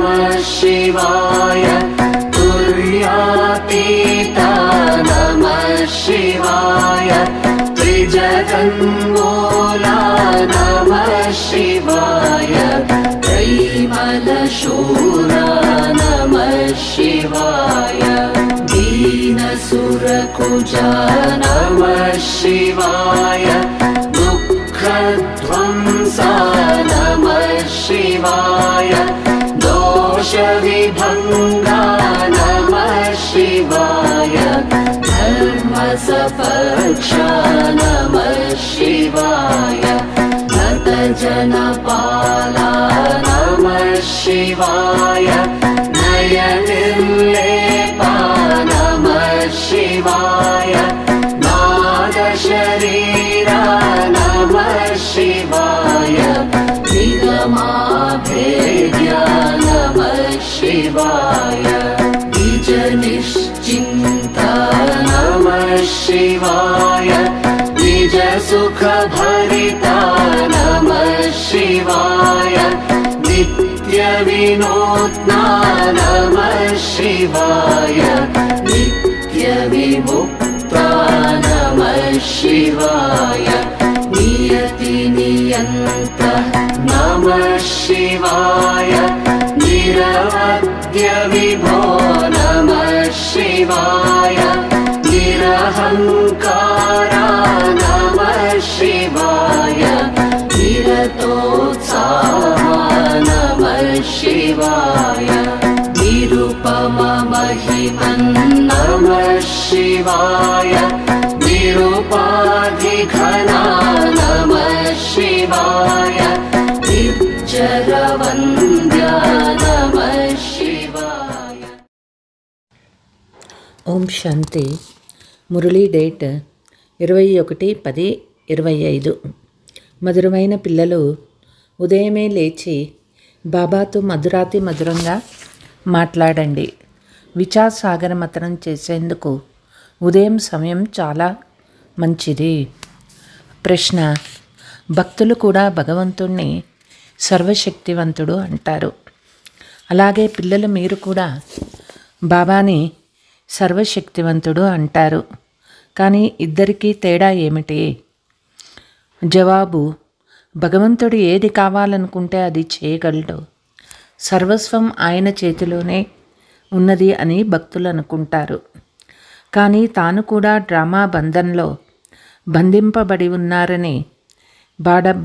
नमः शिवाय तुर्यातीता नमः शिवाय त्रिजगन्मूला नमः शिवाय त्रैमलशूरा नमः शिवाय दीनसुरकुजा नमः शिवाय दुःखध्वंसा नमः शिवाय दोषविभङ्गा नमः शिवाय धर्मसपक्षा नमः शिवाय नतजनपाला नमः शिवाय नयनिर्लेपा नमः शिवाय नादशरीरा नमः शिवाय निगमाभेद्या नमः शिवाय निजनिश्चिन्ता नमः शिवाय निजसुखभरिता नमः शिवाय नित्यविनोद्ना नमः शिवाय नित्यविमुक्ता नमः शिवाय नियतिनियन्तः नमः शिवाय निरवद्यविभो नमः शिवाय निरहङ्कारा नमः शिवाय निरतोत्साहा नमः शिवाय निरुपममहिमन् नमः शिवाय निरुपाधिघना नमः शिवाय निर्जरवन्द्या नमः शिवाय। ఓం శాంతి. మురళీ డేట్ 21/10/25. మధురమైన పిల్లలు, ఉదయమే లేచి బాబాతో మధురాతి మధురంగా మాట్లాడండి. విచారసాగర మతనం చేసేందుకు ఉదయం సమయం చాలా మంచిది. ప్రశ్న: భక్తులు కూడా భగవంతుణ్ణి సర్వశక్తివంతుడు అంటారు. అలాగే పిల్లలు మీరు కూడా బాబాని సర్వశక్తివంతుడు అంటారు. కానీ ఇద్దరికీ తేడా ఏమిటి? జవాబు: భగవంతుడు ఏది కావాలనుకుంటే అది చేయగలడు. సర్వస్వం ఆయన చేతిలోనే ఉన్నది అని భక్తులు అనుకుంటారు. కానీ తాను కూడా డ్రామా బంధంలో బంధింపబడి ఉన్నారని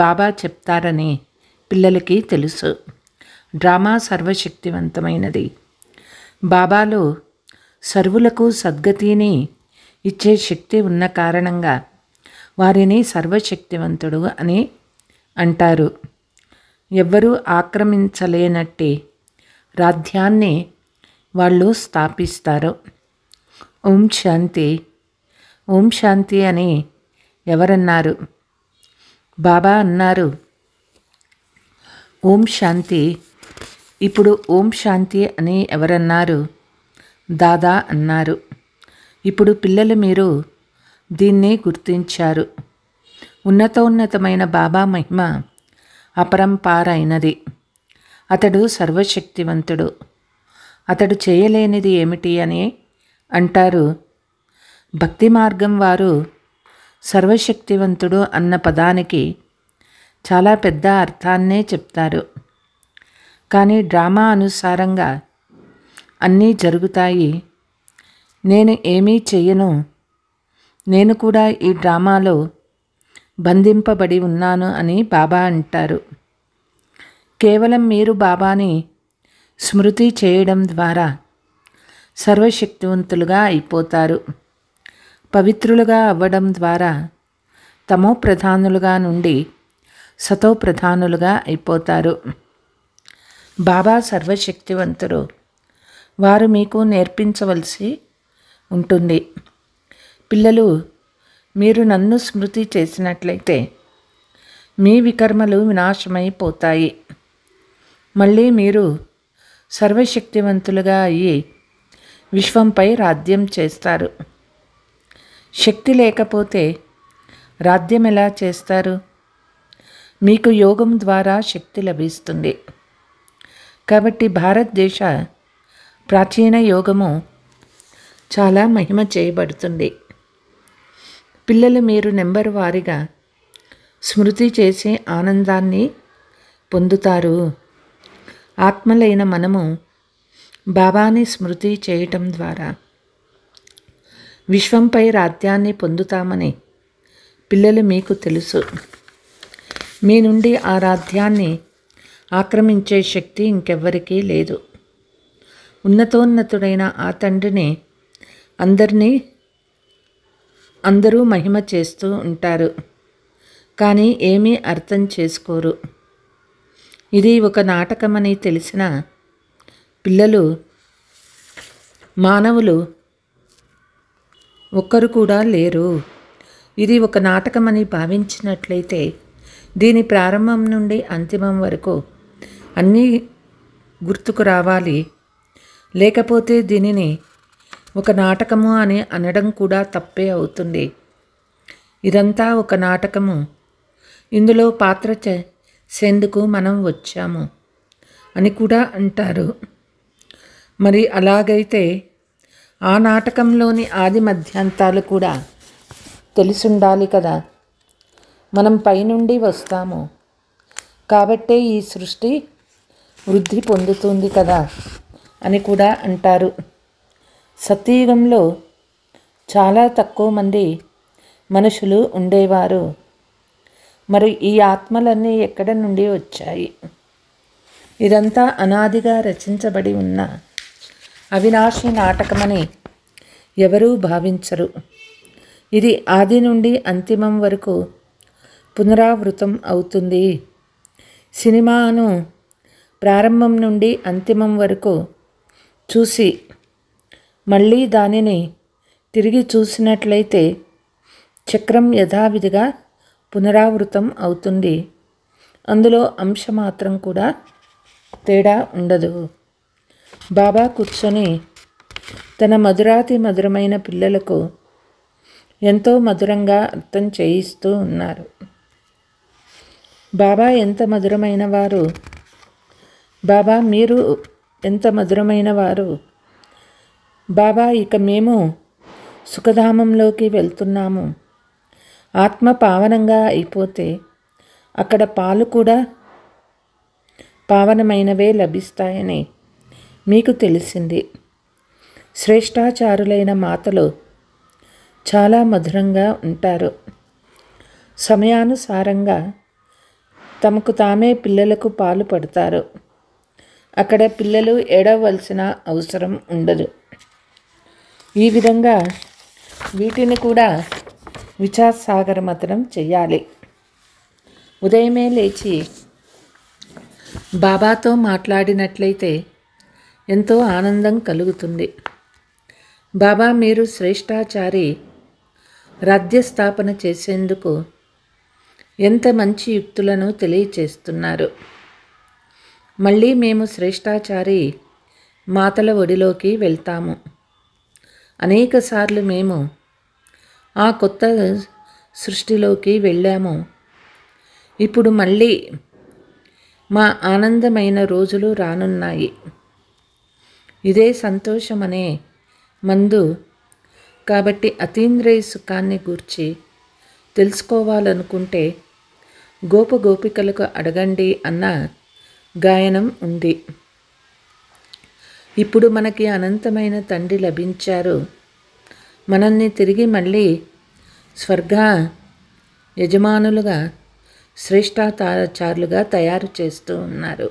బాబా చెప్తారని పిల్లలకి తెలుసు. డ్రామా సర్వశక్తివంతమైనది. బాబాలో సర్వులకు సద్గతిని ఇచ్చే శక్తి ఉన్న కారణంగా వారిని సర్వశక్తివంతుడు అని అంటారు. ఎవ్వరూ ఆక్రమించలేనట్టి రాజ్యాన్ని వాళ్ళు స్థాపిస్తారు. ఓం శాంతి. ఓం శాంతి అని ఎవరన్నారు? బాబా అన్నారు, ఓం శాంతి. ఇప్పుడు ఓం శాంతి అని ఎవరన్నారు? దాదా అన్నారు. ఇప్పుడు పిల్లలు మీరు దీన్ని గుర్తించారు. ఉన్నతోన్నతమైన బాబా మహిమ అపరంపారైనది. అతడు సర్వశక్తివంతుడు. అతడు చేయలేనిది ఏమిటి అని అంటారు. భక్తి మార్గం వారు సర్వశక్తివంతుడు అన్న పదానికి చాలా పెద్ద అర్థాన్నే చెప్తారు. కానీ డ్రామా అనుసారంగా అన్నీ జరుగుతాయి. నేను ఏమీ చెయ్యను, నేను కూడా ఈ డ్రామాలో బంధింపబడి ఉన్నాను అని బాబా అంటారు. కేవలం మీరు బాబాని స్మృతి చేయడం ద్వారా సర్వశక్తివంతులుగా అయిపోతారు. పవిత్రులుగా అవ్వడం ద్వారా తమో ప్రధానులుగా నుండి సతో ప్రధానులుగా అయిపోతారు. బాబా సర్వశక్తివంతుడు. వారు మీకు నేర్పించవలసి ఉంటుంది. పిల్లలు, మీరు నన్ను స్మృతి చేసినట్లయితే మీ వికర్మలు వినాశమైపోతాయి. మళ్ళీ మీరు సర్వశక్తివంతులుగా అయ్యి విశ్వంపై రాజ్యం చేస్తారు. శక్తి లేకపోతే రాజ్యం ఎలా చేస్తారు? మీకు యోగం ద్వారా శక్తి లభిస్తుంది. కాబట్టి భారతదేశ ప్రాచీన యోగము చాలా మహిమ చేయబడుతుంది. పిల్లలు మీరు నెంబర్ వారీగా స్మృతి చేసే ఆనందాన్ని పొందుతారు. ఆత్మలైన మనము బాబాని స్మృతి చేయటం ద్వారా విశ్వంపై రాజ్యాన్ని పొందుతామని పిల్లలు మీకు తెలుసు. మీ నుండి ఆ రాజ్యాన్ని ఆక్రమించే శక్తి ఇంకెవ్వరికీ లేదు. ఉన్నతోన్నతుడైన ఆ తండ్రిని అందరూ మహిమ చేస్తూ ఉంటారు, కానీ ఏమీ అర్థం చేసుకోరు. ఇది ఒక నాటకమని తెలిసిన పిల్లలు మానవులు ఒక్కరు కూడా లేరు. ఇది ఒక నాటకమని భావించినట్లయితే దీని ప్రారంభం నుండి అంతిమం వరకు అన్నీ గుర్తుకు రావాలి. లేకపోతే దీనిని ఒక నాటకము అని అనడం కూడా తప్పే అవుతుంది. ఇదంతా ఒక నాటకము, ఇందులో పాత్ర చేసేందుకు మనం వచ్చాము అని కూడా అంటారు. మరి అలాగైతే ఆ నాటకంలోని ఆది మధ్యాంతాలు కూడా తెలిసుండాలి కదా. మనం పైనుండి వస్తాము కాబట్టే ఈ సృష్టి వృద్ధి పొందుతుంది కదా అని కూడా అంటారు. సత్యయుగంలో చాలా తక్కువ మంది మనుషులు ఉండేవారు. మరి ఈ ఆత్మలన్నీ ఎక్కడ నుండి వచ్చాయి? ఇదంతా అనాదిగా రచించబడి ఉన్న అవినాశి నాటకమని ఎవరూ భావించరు. ఇది ఆది నుండి అంతిమం వరకు పునరావృతం అవుతుంది. సినిమాను ప్రారంభం నుండి అంతిమం వరకు చూసి మళ్ళీ దానిని తిరిగి చూసినట్లయితే చక్రం యథావిధిగా పునరావృతం అవుతుంది. అందులో అంశమాత్రం కూడా తేడా ఉండదు. బాబా కూర్చొని తన మధురాతి మధురమైన పిల్లలకు ఎంతో మధురంగా అర్థం చేయిస్తూ ఉన్నారు. బాబా ఎంత మధురమైన వారు, బాబా మీరు ఎంత మధురమైన వారు, బాబా ఇక మేము సుఖధామంలోకి వెళ్తున్నాము. ఆత్మ పావనంగా అయిపోతే అక్కడ పాలు కూడా పావనమైనవే లభిస్తాయని మీకు తెలిసింది. శ్రేష్టాచారులైన మాతలు చాలా మధురంగా ఉంటారు. సమయానుసారంగా తమకు తామే పిల్లలకు పాలు పడతారు. అక్కడ పిల్లలు ఏడవలసిన అవసరం ఉండదు. ఈ విధంగా వీటిని కూడా విచారసాగర మథనం చెయ్యాలి. ఉదయమే లేచి బాబాతో మాట్లాడినట్లయితే ఎంతో ఆనందం కలుగుతుంది. బాబా మీరు శ్రేష్టాచారి రాజ్యస్థాపన చేసేందుకు ఎంత మంచి యుక్తులను తెలియచేస్తున్నారు. మళ్ళీ మేము శ్రేష్టాచారి మాతల ఒడిలోకి వెళ్తాము. అనేకసార్లు మేము ఆ కొత్త సృష్టిలోకి వెళ్ళాము. ఇప్పుడు మళ్ళీ మా ఆనందమైన రోజులు రానున్నాయి. ఇదే సంతోషమనే మందు. కాబట్టి అతీంద్రియ సుఖాన్ని గూర్చి తెలుసుకోవాలనుకుంటే గోపగోపికలకు అడగండి అన్న గాయనం ఉంది. ఇప్పుడు మనకి అనంతమైన తండ్రి లభించారు. మనల్ని తిరిగి మళ్ళీ స్వర్గ యజమానులుగా శ్రేష్టాచారులుగా తయారు చేస్తూ ఉన్నారు.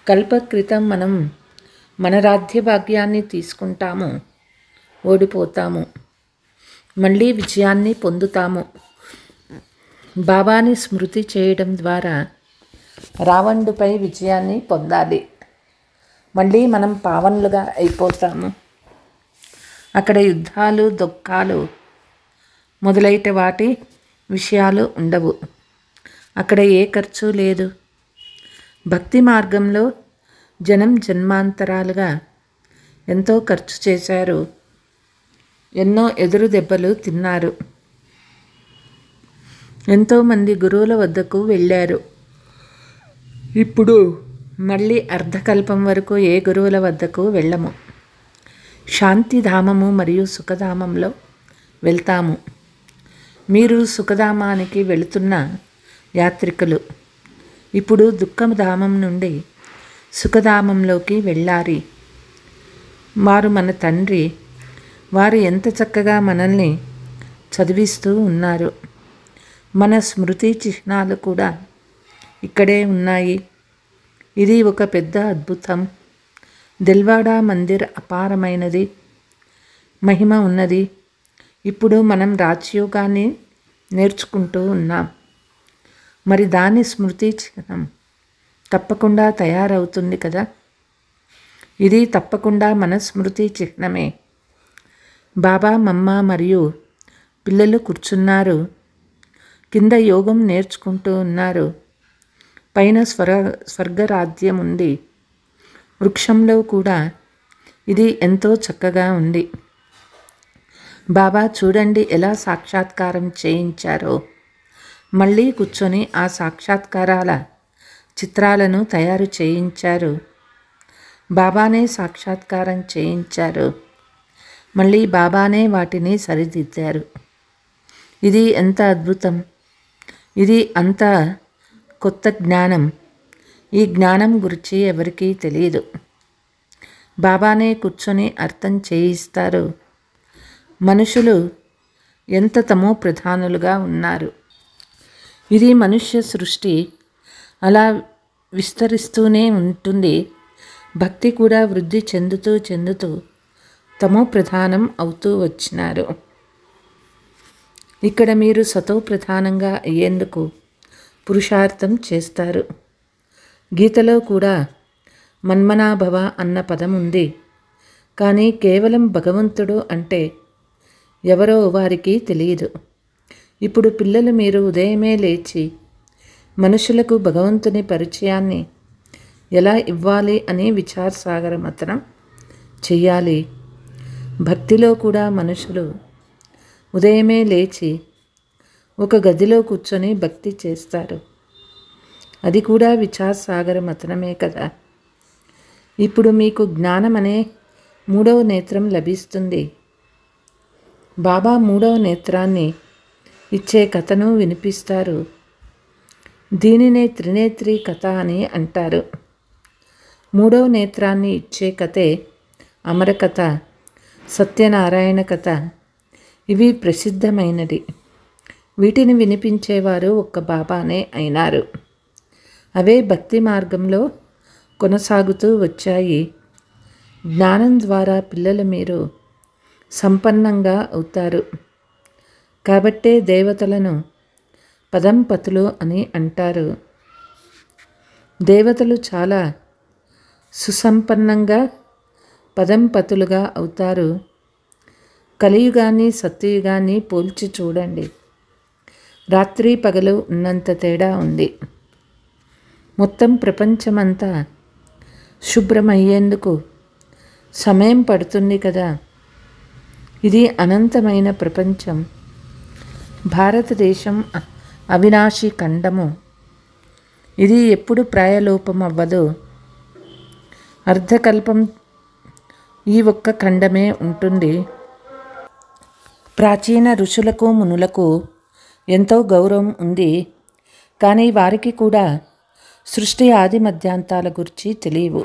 కల్పక్రితం మనం మన రాజ్య భాగ్యాన్ని తీసుకుంటాము, ఓడిపోతాము, మళ్ళీ విజయాన్ని పొందుతాము. బాబాని స్మృతి చేయడం ద్వారా రావణుడిపై విజయాన్ని పొందాలి. మళ్ళీ మనం పావనులుగా అయిపోతాము. అక్కడ యుద్ధాలు, దుఃఖాలు మొదలైన వాటి విషయాలు ఉండవు. అక్కడ ఏ ఖర్చు లేదు. భక్తి మార్గంలో జనం జన్మాంతరాలుగా ఎంతో ఖర్చు చేశారు. ఎన్నో ఎదురు దెబ్బలు తిన్నారు. ఎంతోమంది గురువుల వద్దకు వెళ్ళారు. ఇప్పుడు మళ్ళీ అర్ధకల్పం వరకు ఏ గురువుల వద్దకు వెళ్ళము. శాంతిధామము మరియు సుఖధామంలో వెళ్తాము. మీరు సుఖధామానికి వెళుతున్న యాత్రికులు. ఇప్పుడు దుఃఖధామం నుండి సుఖధామంలోకి వెళ్ళాలి. వారు మన తండ్రి. వారు ఎంత చక్కగా మనల్ని చదివిస్తూ ఉన్నారు. మన స్మృతి చిహ్నాలు కూడా ఇక్కడే ఉన్నాయి. ఇది ఒక పెద్ద అద్భుతం. దిల్వాడా మందిర్ అపారమైనది, మహిమ ఉన్నది. ఇప్పుడు మనం రాజయోగాన్ని నేర్చుకుంటూ ఉన్నాం. మరి దాని స్మృతి చిహ్నం తప్పకుండా తయారవుతుంది కదా. ఇది తప్పకుండా మన స్మృతి చిహ్నమే. బాబా, మమ్మ మరియు పిల్లలు కూర్చున్నారు. కింద యోగం నేర్చుకుంటూ ఉన్నారు. పైన స్వర్గరాజ్యం ఉంది. వృక్షంలో కూడా ఇది ఎంతో చక్కగా ఉంది. బాబా చూడండి ఎలా సాక్షాత్కారం చేయించారో. మళ్ళీ కూర్చొని ఆ సాక్షాత్కారాల చిత్రాలను తయారు చేయించారు. బాబానే సాక్షాత్కారం చేయించారు. మళ్ళీ బాబానే వాటిని సరిదిద్దారు. ఇది ఎంత అద్భుతం. ఇది అంత కొత్త జ్ఞానం. ఈ జ్ఞానం గురించి ఎవరికీ తెలియదు. బాబానే కూర్చొని అర్థం చేయిస్తారు. మనుషులు ఎంత తమో ప్రధానులుగా ఉన్నారు. ఇది మనుష్య సృష్టి అలా విస్తరిస్తూనే ఉంటుంది. భక్తి కూడా వృద్ధి చెందుతూ తమో ప్రధానం అవుతూ వచ్చినారు. ఇక్కడ మీరు సతో ప్రధానంగా అయ్యేందుకు పురుషార్థం చేస్తారు. గీతలో కూడా మన్మనాభవ అన్న పదం ఉంది. కానీ కేవలం భగవంతుడు అంటే ఎవరో వారికి తెలియదు. ఇప్పుడు పిల్లలు మీరు ఉదయమే లేచి మనుషులకు భగవంతుని పరిచయాన్ని ఎలా ఇవ్వాలి అని విచారసాగర మథనం చెయ్యాలి. భక్తిలో కూడా మనుషులు ఉదయమే లేచి ఒక గదిలో కూర్చొని భక్తి చేస్తారు. అది కూడా విచారసాగర మథనమే కదా. ఇప్పుడు మీకు జ్ఞానం అనే 3వ నేత్రం లభిస్తుంది. బాబా 3వ నేత్రాన్ని ఇచ్చే కథను వినిపిస్తారు. దీనినే త్రినేత్రి కథ అని అంటారు. 3వ నేత్రాన్ని ఇచ్చే కథే అమరకథ, సత్యనారాయణ కథ. ఇవి ప్రసిద్ధమైనది. వీటిని వినిపించేవారు ఒక్క బాబానే అయినారు. అవే భక్తి మార్గంలో కొనసాగుతూ వచ్చాయి. జ్ఞానం ద్వారా పిల్లలు మీరు సంపన్నంగా అవుతారు. కాబట్టే దేవతలను పదంపతులు అని అంటారు. దేవతలు చాలా సుసంపన్నంగా పదంపతులుగా అవుతారు. కలియుగాన్ని సత్యయుగాన్ని పోల్చి చూడండి. రాత్రి పగలు ఉన్నంత తేడా ఉంది. మొత్తం ప్రపంచమంతా శుభ్రమయ్యేందుకు సమయం పడుతుంది కదా. ఇది అనంతమైన ప్రపంచం. భారతదేశం అవినాశి ఖండము. ఇది ఎప్పుడు ప్రాయలోపం అవ్వదు. అర్ధకల్పం ఈ ఒక్క ఖండమే ఉంటుంది. ప్రాచీన ఋషులకు మునులకు ఎంతో గౌరవం ఉంది. కానీ వారికి కూడా సృష్టి ఆది మధ్యాంతాల గురించి తెలియవు.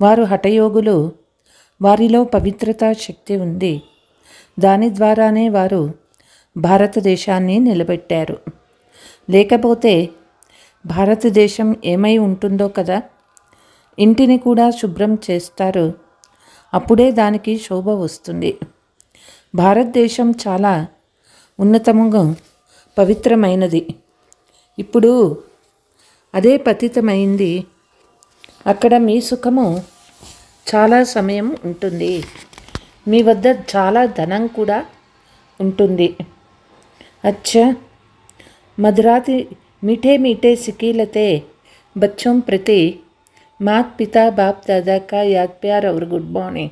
వారు హఠయోగులు. వారిలో పవిత్రతా శక్తి ఉంది. దాని ద్వారానే వారు భారతదేశాన్ని నిలబెట్టారు. లేకపోతే భారతదేశం ఏమై ఉంటుందో కదా. ఇంటిని కూడా శుభ్రం చేస్తారు. అప్పుడే దానికి శోభ వస్తుంది. భారతదేశం చాలా ఉన్నతముగా పవిత్రమైనది. ఇప్పుడు అదే పతితమైంది. అక్కడ మీ సుఖము చాలా సమయం ఉంటుంది. మీ వద్ద చాలా ధనం కూడా ఉంటుంది. अच्छा, मधुराती मीठे मीठे सिकीलते बच्चों प्रति माता पिता बाप दादा का याद प्यार और गुड मॉर्निंग.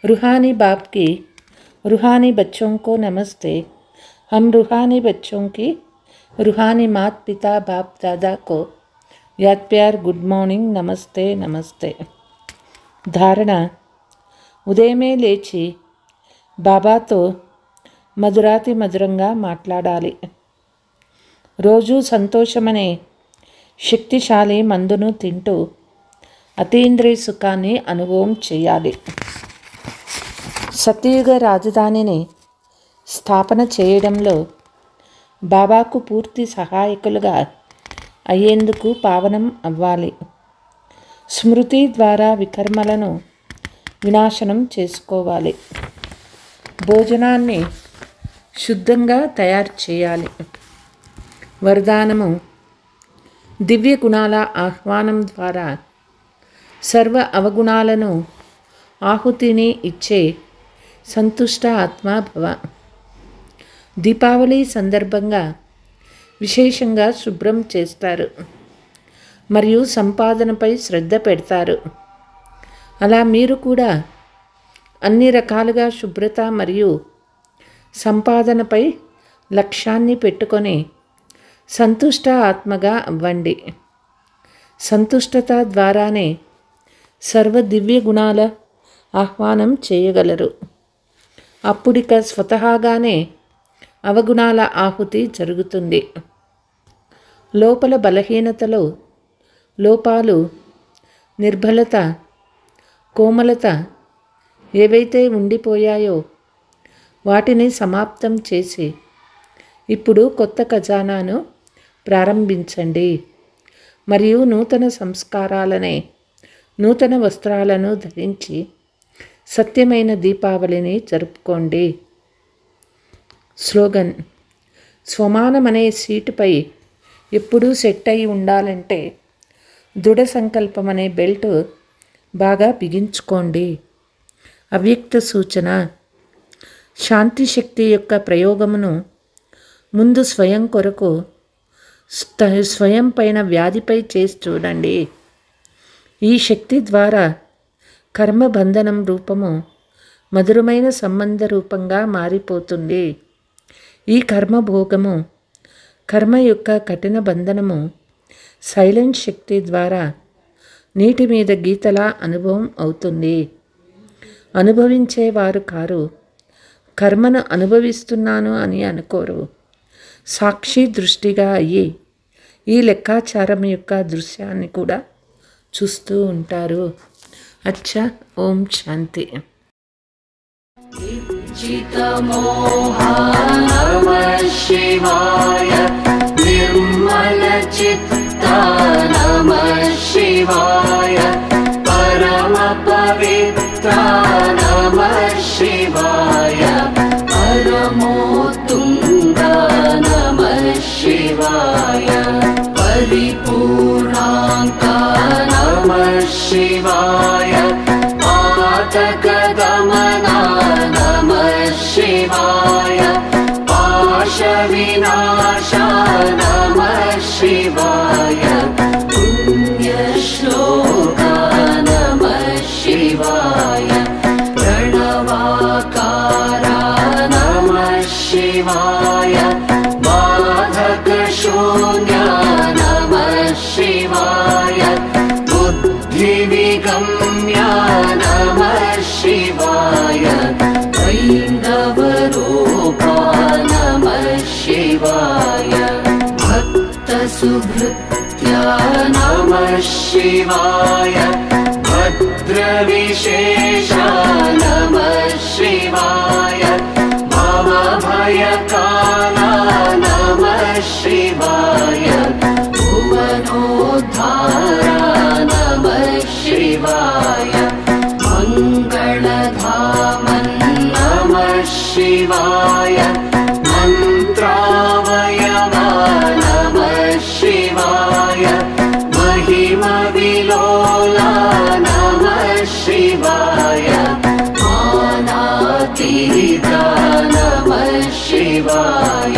रूहानी बाप की रूहानी बच्चों को नमस्ते. हम रूहानी बच्चों की रूहानी माता पिता बाप दादा को యాద్ ప్యార్ గుడ్ మార్నింగ్, నమస్తే నమస్తే. ధారణ: ఉదయమే లేచి బాబాతో మధురాతి మధురంగా మాట్లాడాలి. రోజు సంతోషమనే శక్తిశాలి మందును తింటూ అతీంద్రియ సుఖాన్ని అనుభవం చేయాలి. సత్యయుగ రాజధానిని స్థాపన చేయడంలో బాబాకు పూర్తి సహాయకులుగా అయ్యేందుకు పావనం అవ్వాలి. స్మృతి ద్వారా వికర్మలను వినాశనం చేసుకోవాలి. భోజనాన్ని శుద్ధంగా తయారు చేయాలి. వరదానము: దివ్య గుణాల ఆహ్వానం ద్వారా సర్వ అవగుణాలను ఆహుతిని ఇచ్చే సంతుష్ట ఆత్మాభవ. దీపావళి సందర్భంగా విశేషంగా శుభ్రం చేస్తారు మరియు సంపాదనపై శ్రద్ధ పెడతారు. అలా మీరు కూడా అన్ని రకాలుగా శుభ్రత మరియు సంపాదనపై లక్ష్యాన్ని పెట్టుకొని సంతుష్ట ఆత్మగా అవ్వండి. సంతుష్టత ద్వారానే సర్వ దివ్య గుణాల ఆహ్వానం చేయగలరు. అప్పుడిక స్వతహాగానే అవగుణాల ఆహుతి జరుగుతుంది. లోపల బలహీనతలో లోపాలు, నిర్బలత, కోమలత ఏవైతే ఉండిపోయాయో వాటిని సమాప్తం చేసి ఇప్పుడు కొత్త ఖజానాను ప్రారంభించండి మరియు నూతన సంస్కారాలనే నూతన వస్త్రాలను ధరించి సత్యమైన దీపావళిని జరుపుకోండి. స్లోగన్: స్వమానమనే సీటుపై ఎప్పుడూ సెట్ అయి ఉండాలంటే దృఢ సంకల్పం అనే బెల్ట్ బాగా బిగించుకోండి. అవ్యక్త సూచన: శాంతి శక్తి యొక్క ప్రయోగమును ముందు స్వయం కొరకు స్వయం పైన వ్యాధిపై చేసి చూడండి. ఈ శక్తి ద్వారా కర్మబంధనం రూపము మధురమైన సంబంధ రూపంగా మారిపోతుంది. ఈ కర్మభోగము, కర్మ యొక్క కఠిన బంధనము సైలెంట్ శక్తి ద్వారా నీటి మీద గీతలా అనుభవం అవుతుంది. అనుభవించేవారు కారు, కర్మను అనుభవిస్తున్నాను అని అనుకోరు. సాక్షి దృష్టిగా అయ్యి ఈ లెక్కాచారం యొక్క దృశ్యాన్ని కూడా చూస్తూ ఉంటారు. అచ్చా, ఓం శాంతి. चितमोहा नमः शिवाय, निर्मलचित्ता नमः शिवाय, परमपवित्रा नमः शिवाय, परमोत्तुङ्गा नमः शिवाय, परिपूर्णाङ्का नमः शिवाय, पातकदमना नमः शिवाय, पाशविनाशा नमः शिवाय, पुण्यश्लोका नमः शिवाय, प्रणवाकारा नमः शिवाय, बाधकशून्या नमः शिवाय, बुद्धिविगम्या नमः शिवाय, ऐन्दवरूपा नमः शिवाय, भक्तसुभृत्या नमः शिवाय, भद्रविशेषा नमः शिवाय, भवभयकाला नमः शिवाय, भुवनोद्धारा नमः शिवाय, मङ्गलधामन् नमः शिवाय, मन्त्रावयवा नमः शिवाय, महिमविलोला नमः शिवाय, मानातीता नमः शिवाय.